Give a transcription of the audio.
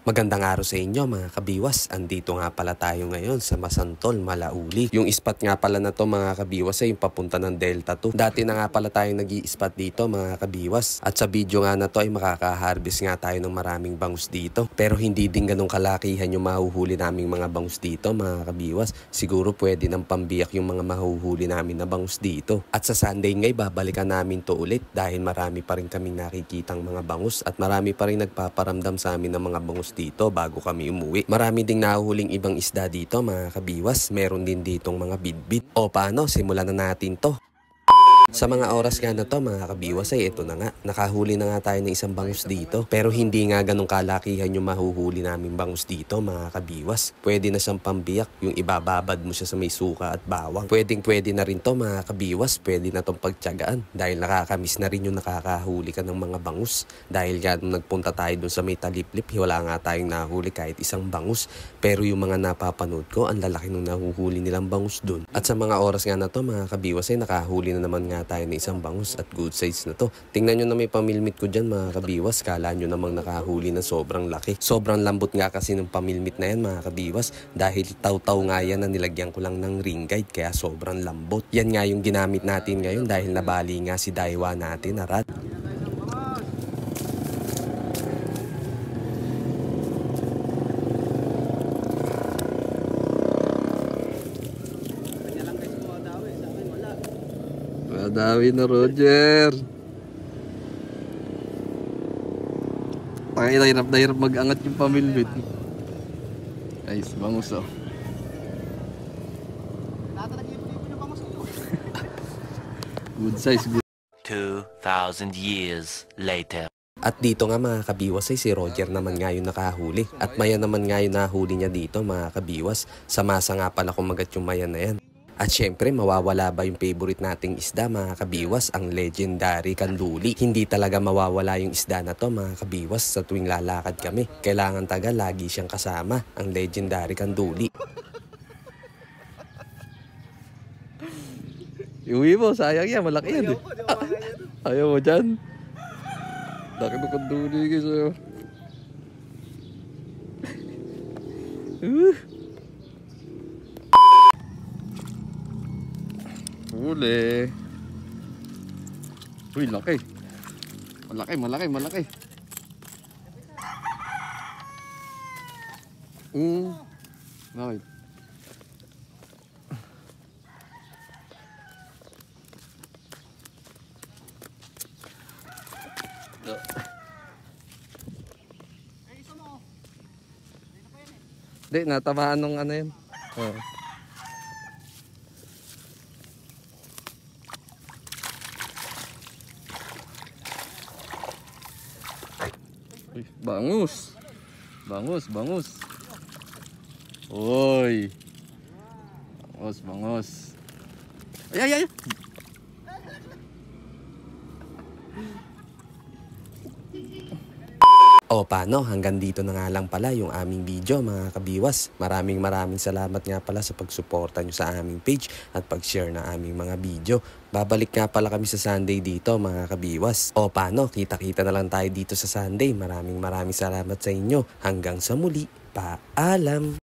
Magandang araw sa inyo mga kabiwas. Andito nga pala tayo ngayon sa Masantol, Malauli. Yung spot nga pala na to mga kabiwas ay yung papunta ng Delta 2. Dati na nga pala tayong nag-i-spot dito mga kabiwas. At sa video nga na to ay makaka-harvest nga tayo ng maraming bangus dito. Pero hindi din ganun kalakihan yung mahuhuli naming mga bangus dito mga kabiwas. Siguro pwede nang pambiyak yung mga mahuhuli namin na bangus dito. At sa Sunday ngay babalikan namin to ulit dahil marami pa rin kaming nakikitang mga bangus at marami pa rin nagpaparamdam sa amin ng mga bangus dito bago kami umuwi. Marami ding nahuhuling ibang isda dito mga kabiwas. Meron din ditong mga bidbid. O paano, simulan na natin to. Sa mga oras nga na to mga kabiwas ay ito na nga. Nakahuli na nga tayo ng isang bangus dito. Pero hindi nga ganun kalakihan yung mahuhuli namin bangus dito mga kabiwas. Pwede na siyang pambiyak. Yung ibababad mo siya sa may suka at bawang. Pwede na rin to mga kabiwas. Pwede na tong pagtiyagaan. Dahil nakakamiss na rin yung nakakahuli ka ng mga bangus. Dahil nga nung nagpunta tayo dun sa may taliplip, wala nga tayong nahuli kahit isang bangus. Pero yung mga napapanood ko, ang lalaki nung nahuhuli nilang bangus dun. At sa mga oras nga na to mga kabiwas ay nakahuli na naman nga tayo ng isang bangus at good size na to. Tingnan nyo na may pamilmit ko dyan mga kabiwas. Kala nyo namang nakahuli na sobrang laki. Sobrang lambot nga kasi ng pamilmit na yan mga kabiwas. Dahil taw-taw nga yan na nilagyan ko lang ng ring guide kaya sobrang lambot. Yan nga yung ginamit natin ngayon dahil nabali nga si Daiwa natin na rat. Madawi na Roger. Ay, hirap na hirap mag-angat yung pamilbit. Guys, bangus oh. Good size, good. 2,000 years later. At dito nga mga kabiwas ay si Roger naman nga yung nakahuli. At maya naman nga yung nahuli niya dito mga kabiwas. Sa masa nga pala kumagat yung maya na yan. At syempre, mawawala ba yung favorite nating isda mga kabiwas, ang legendary kanduli. Hindi talaga mawawala yung isda na to mga kabiwas sa tuwing lalakad kami. Kailangan taga lagi siyang kasama, ang legendary kanduli. Iuwi mo, sayang yan, malaki yan eh. Ayaw mo dyan. Laki mo kanduli kasi. Huli. Uy, laki. Malaki. Bakit? Hindi, natamaan nung ano yun. Oh. Bangus. Oy. Bangus. Ay. O paano, hanggang dito na nga lang pala yung aming video mga kabiwas. Maraming salamat nga pala sa pagsuporta nyo sa aming page at pag-share na aming mga video. Babalik nga pala kami sa Sunday dito mga kabiwas. O paano, kita-kita na lang tayo dito sa Sunday. Maraming salamat sa inyo. Hanggang sa muli, paalam!